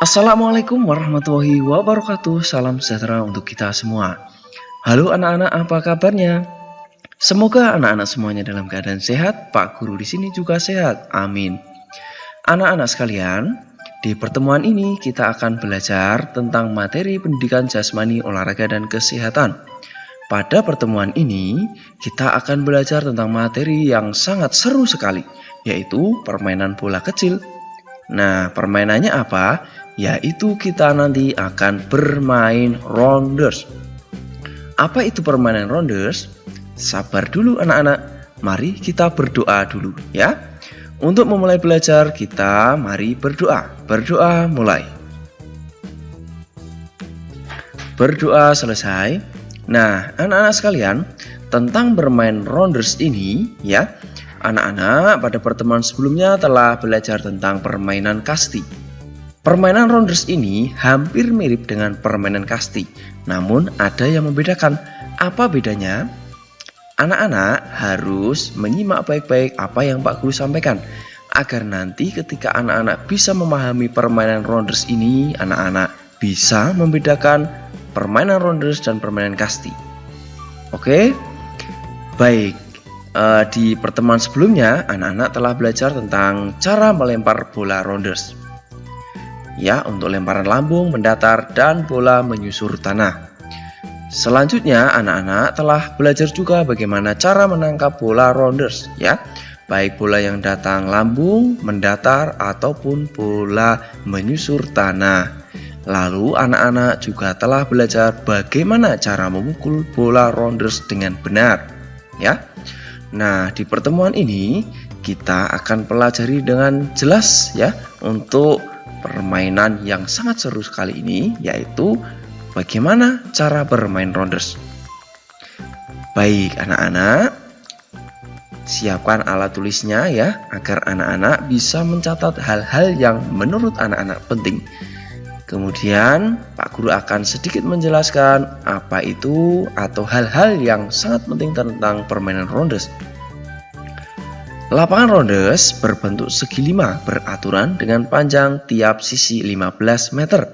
Assalamualaikum warahmatullahi wabarakatuh. Salam sejahtera untuk kita semua. Halo anak-anak, apa kabarnya? Semoga anak-anak semuanya dalam keadaan sehat. Pak Guru di sini juga sehat. Amin. Anak-anak sekalian, di pertemuan ini kita akan belajar tentang materi pendidikan jasmani, olahraga, dan kesehatan. Pada pertemuan ini, kita akan belajar tentang materi yang sangat seru sekali, yaitu permainan bola kecil. Nah, permainannya apa? Yaitu kita nanti akan bermain rounders. Apa itu permainan rounders? Sabar dulu anak-anak, mari kita berdoa dulu ya. Untuk memulai belajar kita mari berdoa. Berdoa mulai. Berdoa selesai. Nah anak-anak sekalian, tentang bermain rounders ini ya, anak-anak pada pertemuan sebelumnya telah belajar tentang permainan kasti. Permainan rounders ini hampir mirip dengan permainan kasti, namun ada yang membedakan. Apa bedanya? Anak-anak harus menyimak baik-baik apa yang Pak Guru sampaikan, agar nanti ketika anak-anak bisa memahami permainan rounders ini, anak-anak bisa membedakan permainan rounders dan permainan kasti. Oke? Baik, di pertemuan sebelumnya anak-anak telah belajar tentang cara melempar bola rounders. Ya, untuk lemparan lambung, mendatar, dan bola menyusur tanah. Selanjutnya, anak-anak telah belajar juga bagaimana cara menangkap bola rounders, ya, baik bola yang datang lambung, mendatar, ataupun bola menyusur tanah. Lalu, anak-anak juga telah belajar bagaimana cara memukul bola rounders dengan benar, ya. Nah, di pertemuan ini kita akan pelajari dengan jelas, ya, untuk permainan yang sangat seru sekali ini, yaitu bagaimana cara bermain rounders. Baik anak-anak, siapkan alat tulisnya ya, agar anak-anak bisa mencatat hal-hal yang menurut anak-anak penting. Kemudian Pak Guru akan sedikit menjelaskan apa itu atau hal-hal yang sangat penting tentang permainan rounders. Lapangan rounders berbentuk segi 5 beraturan dengan panjang tiap sisi 15 meter.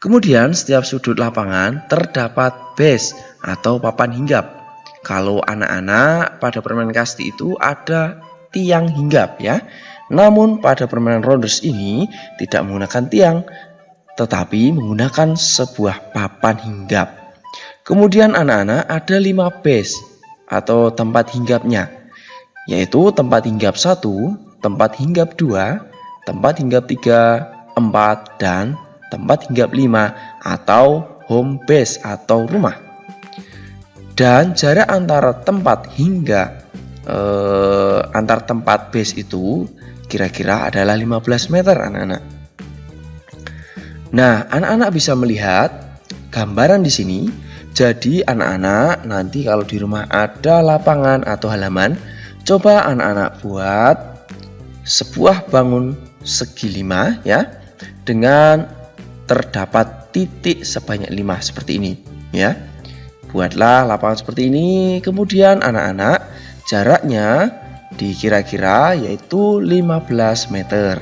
Kemudian setiap sudut lapangan terdapat base atau papan hinggap. Kalau anak-anak pada permainan kasti itu ada tiang hinggap ya. Namun pada permainan rounders ini tidak menggunakan tiang, tetapi menggunakan sebuah papan hinggap. Kemudian anak-anak ada 5 base atau tempat hinggapnya, yaitu tempat hinggap 1, tempat hinggap 2, tempat hinggap 3, 4, dan tempat hinggap 5 atau home base atau rumah. Dan jarak antara tempat hingga antar tempat base itu kira-kira adalah 15 meter anak-anak. Nah, anak-anak bisa melihat gambaran di sini. Jadi anak-anak nanti kalau di rumah ada lapangan atau halaman, coba anak-anak buat sebuah bangun segi 5 ya, dengan terdapat titik sebanyak 5 seperti ini ya. Buatlah lapangan seperti ini. Kemudian anak-anak jaraknya dikira-kira yaitu 15 meter.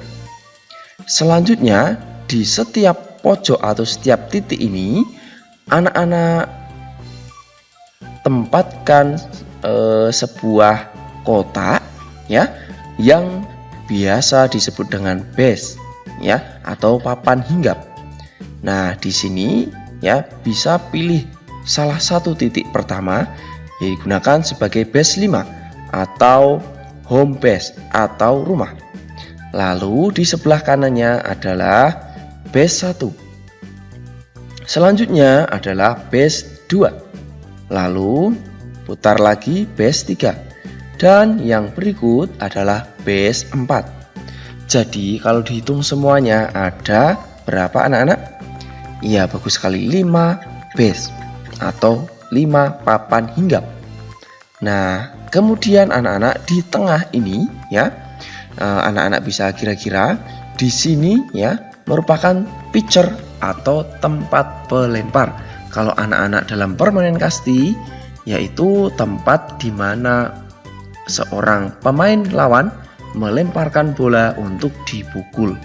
Selanjutnya di setiap pojok atau setiap titik ini anak-anak tempatkan sebuah kotak ya yang biasa disebut dengan base ya atau papan hinggap. Nah, di sini ya bisa pilih salah satu titik pertama yang digunakan sebagai base 5 atau home base atau rumah. Lalu di sebelah kanannya adalah base 1. Selanjutnya adalah base 2. Lalu putar lagi base 3. Dan yang berikut adalah base 4. Jadi kalau dihitung semuanya ada berapa anak-anak? Iya, bagus sekali, 5 base atau 5 papan hinggap. Nah, kemudian anak-anak di tengah ini ya, anak-anak bisa kira-kira di sini ya merupakan pitcher atau tempat pelempar. Kalau anak-anak dalam permainan kasti, yaitu tempat di mana seorang pemain lawan melemparkan bola untuk dipukul.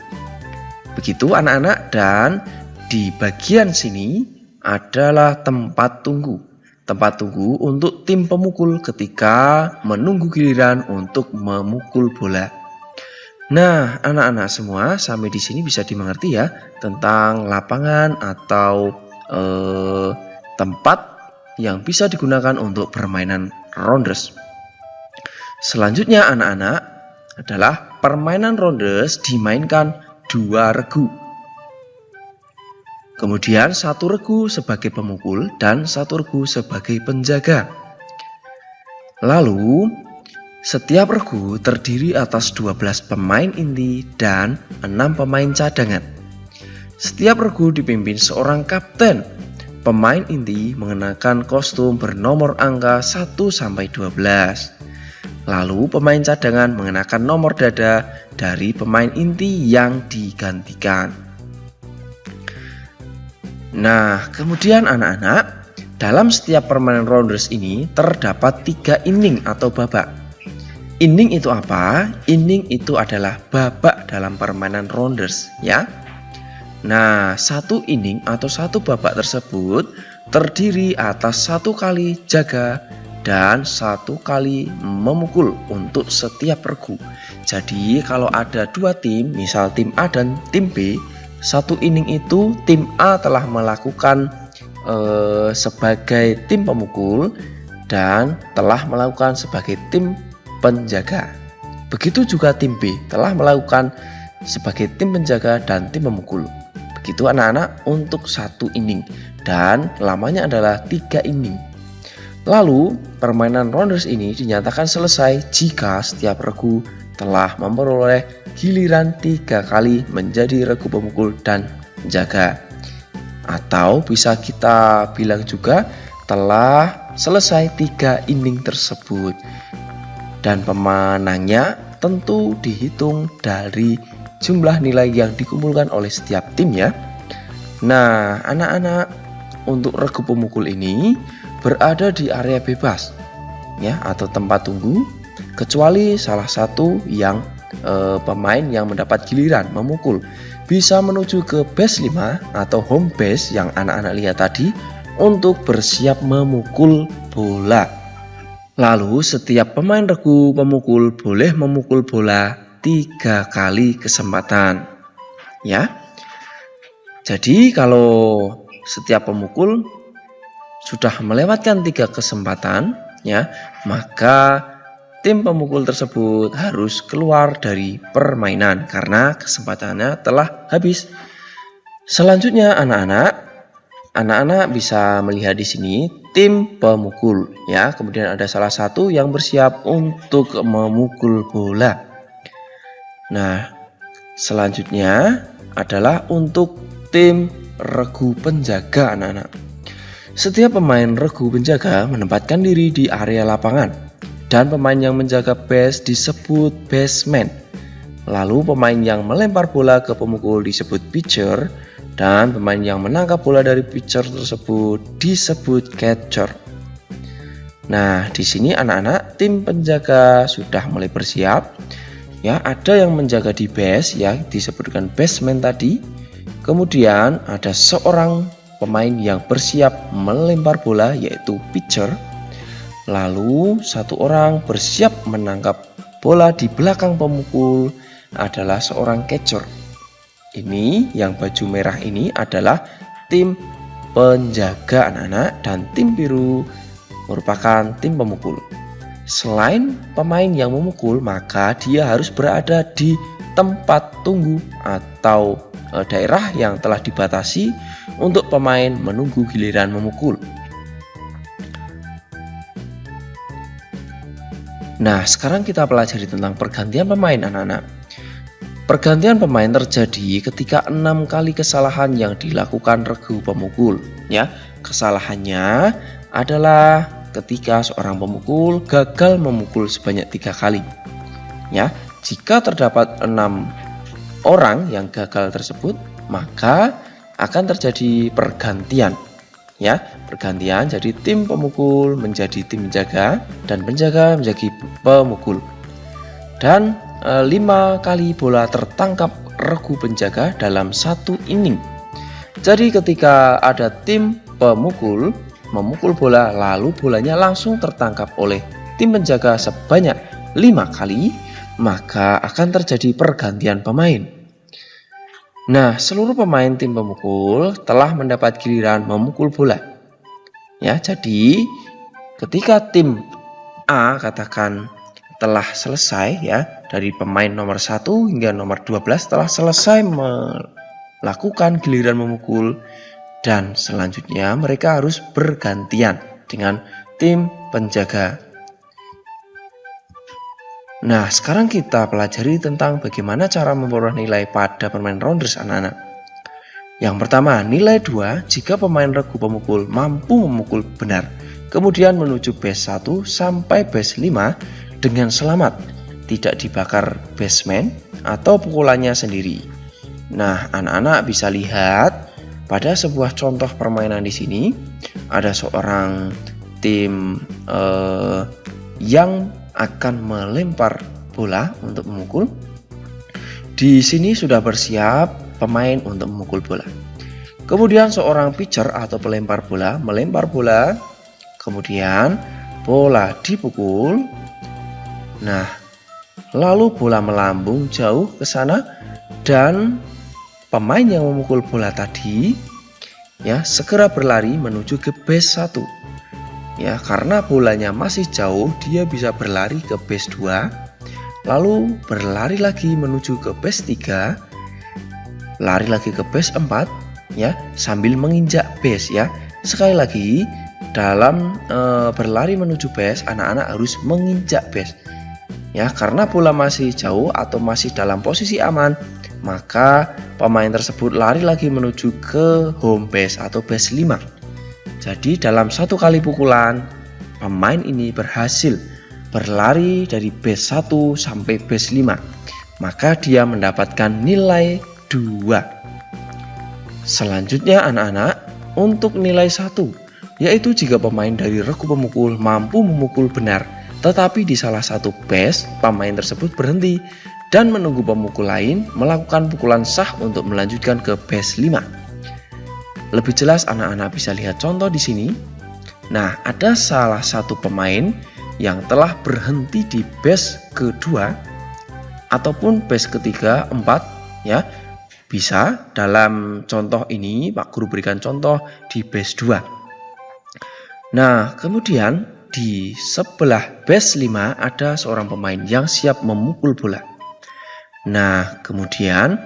Begitu anak-anak, dan di bagian sini adalah tempat tunggu. Tempat tunggu untuk tim pemukul ketika menunggu giliran untuk memukul bola. Nah, anak-anak semua, sampai di sini bisa dimengerti ya tentang lapangan atau tempat yang bisa digunakan untuk permainan rounders. Selanjutnya anak-anak adalah permainan rounders dimainkan 2 regu. Kemudian 1 regu sebagai pemukul dan 1 regu sebagai penjaga. Lalu setiap regu terdiri atas 12 pemain inti dan 6 pemain cadangan. Setiap regu dipimpin seorang kapten. Pemain inti mengenakan kostum bernomor angka 1-12. Lalu pemain cadangan mengenakan nomor dada dari pemain inti yang digantikan. Nah, kemudian anak-anak, dalam setiap permainan rounders ini terdapat 3 inning atau babak. Inning itu apa? Inning itu adalah babak dalam permainan rounders ya. Nah, 1 inning atau 1 babak tersebut terdiri atas 1 kali jaga dan 1 kali memukul untuk setiap regu. Jadi kalau ada 2 tim, misal tim A dan tim B, 1 inning itu tim A telah melakukan sebagai tim pemukul dan telah melakukan sebagai tim penjaga. Begitu juga tim B telah melakukan sebagai tim penjaga dan tim pemukul. Begitu anak-anak untuk 1 inning, dan lamanya adalah 3 inning. Lalu permainan rounders ini dinyatakan selesai jika setiap regu telah memperoleh giliran 3 kali menjadi regu pemukul dan penjaga. Atau bisa kita bilang juga telah selesai 3 inning tersebut. Dan pemenangnya tentu dihitung dari jumlah nilai yang dikumpulkan oleh setiap tim ya. Nah, anak-anak, untuk regu pemukul ini berada di area bebas ya, atau tempat tunggu, kecuali salah satu yang pemain yang mendapat giliran memukul bisa menuju ke base 5 atau home base yang anak-anak lihat tadi untuk bersiap memukul bola. Lalu setiap pemain regu pemukul boleh memukul bola 3 kali kesempatan ya. Jadi kalau setiap pemukul sudah melewatkan 3 kesempatan ya, maka tim pemukul tersebut harus keluar dari permainan karena kesempatannya telah habis. Selanjutnya anak-anak bisa melihat di sini tim pemukul ya. Kemudian ada salah satu yang bersiap untuk memukul bola. Nah, selanjutnya adalah untuk tim regu penjaga anak-anak. Setiap pemain regu penjaga menempatkan diri di area lapangan dan pemain yang menjaga base disebut baseman. Lalu pemain yang melempar bola ke pemukul disebut pitcher. Dan pemain yang menangkap bola dari pitcher tersebut disebut catcher. Nah, di sini anak-anak, tim penjaga sudah mulai bersiap. Ya, ada yang menjaga di base ya, disebutkan baseman tadi. Kemudian ada seorang pemain yang bersiap melempar bola yaitu pitcher. Lalu satu orang bersiap menangkap bola di belakang pemukul adalah seorang catcher. Ini yang baju merah ini adalah tim penjaga anak-anak, dan tim biru merupakan tim pemukul. Selain pemain yang memukul, maka dia harus berada di tempat tunggu atau daerah yang telah dibatasi untuk pemain menunggu giliran memukul. Nah, sekarang kita pelajari tentang pergantian pemain anak-anak. Pergantian pemain terjadi ketika 6 kali kesalahan yang dilakukan regu pemukul ya. Kesalahannya adalah ketika seorang pemukul gagal memukul sebanyak 3 kali ya. Jika terdapat 6 orang yang gagal tersebut, maka akan terjadi pergantian ya, bergantian. Jadi tim pemukul menjadi tim penjaga dan penjaga menjadi pemukul. Dan 5 kali bola tertangkap regu penjaga dalam satu inning. Jadi ketika ada tim pemukul memukul bola, lalu bolanya langsung tertangkap oleh tim penjaga sebanyak 5 kali, maka akan terjadi pergantian pemain. Nah, seluruh pemain tim pemukul telah mendapat giliran memukul bola. Ya, jadi ketika tim A katakan telah selesai, ya, dari pemain nomor 1 hingga nomor 12 telah selesai melakukan giliran memukul, dan selanjutnya mereka harus bergantian dengan tim penjaga. Nah, sekarang kita pelajari tentang bagaimana cara memperoleh nilai pada permainan rounders, anak-anak. Yang pertama, nilai 2 jika pemain regu pemukul mampu memukul benar, kemudian menuju base 1 sampai base 5 dengan selamat, tidak dibakar baseman atau pukulannya sendiri. Nah, anak-anak bisa lihat pada sebuah contoh permainan di sini ada seorang tim yang akan melempar bola untuk memukul. Di sini sudah bersiap pemain untuk memukul bola. Kemudian seorang pitcher atau pelempar bola melempar bola, kemudian bola dipukul. Nah, lalu bola melambung jauh ke sana dan pemain yang memukul bola tadi, ya, segera berlari menuju ke base 1. Ya, karena bolanya masih jauh, dia bisa berlari ke base 2, lalu berlari lagi menuju ke base 3, lari lagi ke base 4, ya, sambil menginjak base, ya. Sekali lagi, dalam berlari menuju base, anak-anak harus menginjak base. Ya, karena bola masih jauh atau masih dalam posisi aman, maka pemain tersebut lari lagi menuju ke home base atau base 5. Jadi dalam satu kali pukulan, pemain ini berhasil berlari dari base 1 sampai base 5. Maka dia mendapatkan nilai 2. Selanjutnya anak-anak, untuk nilai 1, yaitu jika pemain dari regu pemukul mampu memukul benar, tetapi di salah satu base, pemain tersebut berhenti dan menunggu pemukul lain melakukan pukulan sah untuk melanjutkan ke base 5. Lebih jelas anak-anak bisa lihat contoh di sini. Nah, ada salah satu pemain yang telah berhenti di base kedua ataupun base ketiga, 4, ya. Bisa dalam contoh ini Pak Guru berikan contoh di base 2. Nah, kemudian di sebelah base 5 ada seorang pemain yang siap memukul bola. Nah, kemudian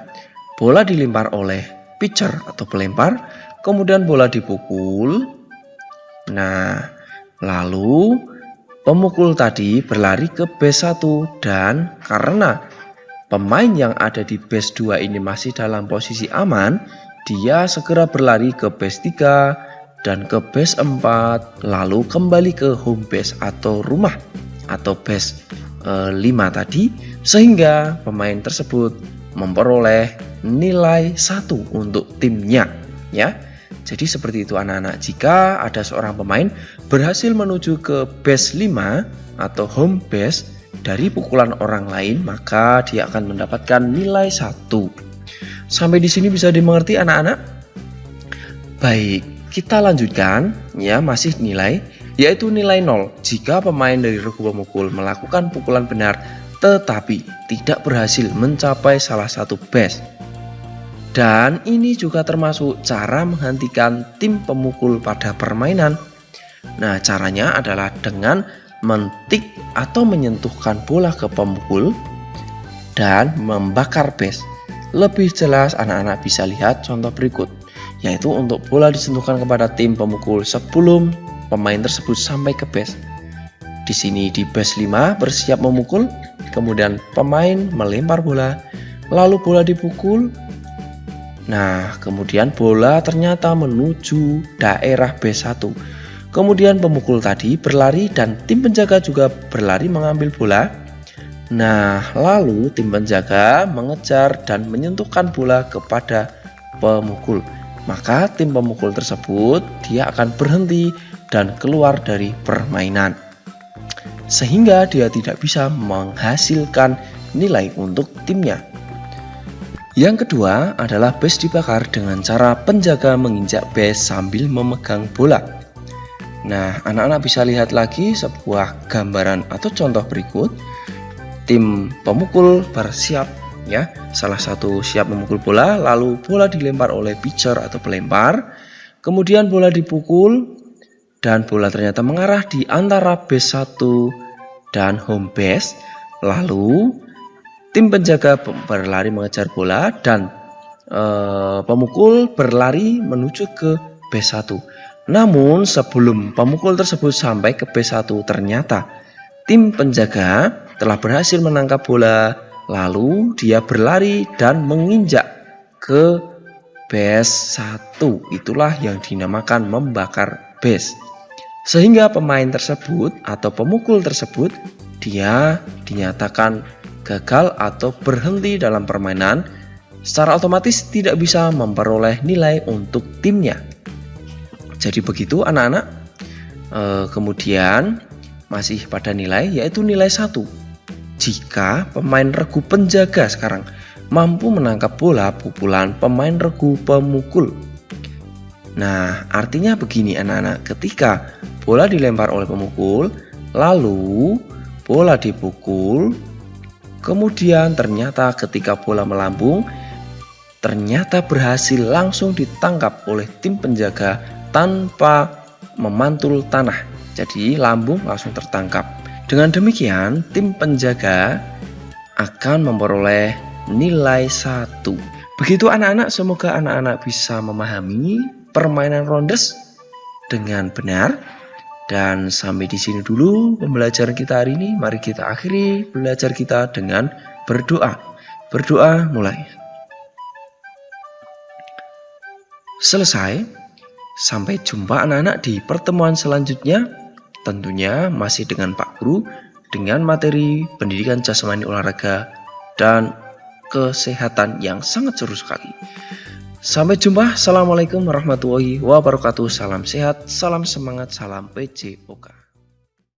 bola dilempar oleh pitcher atau pelempar, kemudian bola dipukul. Nah, lalu pemukul tadi berlari ke base 1 dan karena pemain yang ada di base 2 ini masih dalam posisi aman, dia segera berlari ke base 3 dan ke base 4, lalu kembali ke home base atau rumah atau base 5 tadi, sehingga pemain tersebut memperoleh nilai 1 untuk timnya, ya. Jadi seperti itu anak-anak, jika ada seorang pemain berhasil menuju ke base 5 atau home base dari pukulan orang lain, maka dia akan mendapatkan nilai 1. Sampai di sini bisa dimengerti anak-anak? Baik, kita lanjutkan, ya, masih nilai, yaitu nilai 0 jika pemain dari regu pemukul melakukan pukulan benar tetapi tidak berhasil mencapai salah satu base. Dan ini juga termasuk cara menghentikan tim pemukul pada permainan. Nah, caranya adalah dengan mentik atau menyentuhkan bola ke pemukul dan membakar base. Lebih jelas anak-anak bisa lihat contoh berikut, yaitu untuk bola disentuhkan kepada tim pemukul sebelum pemain tersebut sampai ke base. Di sini di base 5 bersiap memukul, kemudian pemain melempar bola, lalu bola dipukul. Nah, kemudian bola ternyata menuju daerah base 1. Kemudian pemukul tadi berlari dan tim penjaga juga berlari mengambil bola. Nah, lalu tim penjaga mengejar dan menyentuhkan bola kepada pemukul. maka tim pemukul tersebut dia akan berhenti dan keluar dari permainan, sehingga dia tidak bisa menghasilkan nilai untuk timnya. Yang kedua adalah base dibakar dengan cara penjaga menginjak base sambil memegang bola. Nah, anak-anak bisa lihat lagi sebuah gambaran atau contoh berikut. Tim pemukul bersiap ya, salah satu siap memukul bola, lalu bola dilempar oleh pitcher atau pelempar, kemudian bola dipukul dan bola ternyata mengarah di antara base 1 dan home base. Lalu tim penjaga berlari mengejar bola dan pemukul berlari menuju ke base 1. Namun sebelum pemukul tersebut sampai ke base 1, ternyata tim penjaga telah berhasil menangkap bola, lalu dia berlari dan menginjak ke base 1. Itulah yang dinamakan membakar base. Sehingga pemain tersebut atau pemukul tersebut dia dinyatakan gagal atau berhenti dalam permainan, secara otomatis tidak bisa memperoleh nilai untuk timnya. Jadi begitu anak-anak. Kemudian masih pada nilai, yaitu nilai 1. Jika pemain regu penjaga sekarang mampu menangkap bola pukulan pemain regu pemukul. Nah, artinya begini anak-anak, ketika bola dilempar oleh pemukul, lalu bola dipukul, kemudian ternyata ketika bola melambung, ternyata berhasil langsung ditangkap oleh tim penjaga tanpa memantul tanah. Jadi lambung langsung tertangkap. Dengan demikian, tim penjaga akan memperoleh nilai 1. Begitu anak-anak, semoga anak-anak bisa memahami permainan rondes dengan benar. Dan sampai di sini dulu pembelajaran kita hari ini. Mari kita akhiri belajar kita dengan berdoa. Berdoa mulai. Selesai. Sampai jumpa anak-anak di pertemuan selanjutnya. Tentunya masih dengan Pak Guru, dengan materi pendidikan jasmani olahraga dan kesehatan yang sangat seru sekali. Sampai jumpa. Assalamualaikum warahmatullahi wabarakatuh. Salam sehat, salam semangat, salam PJOK.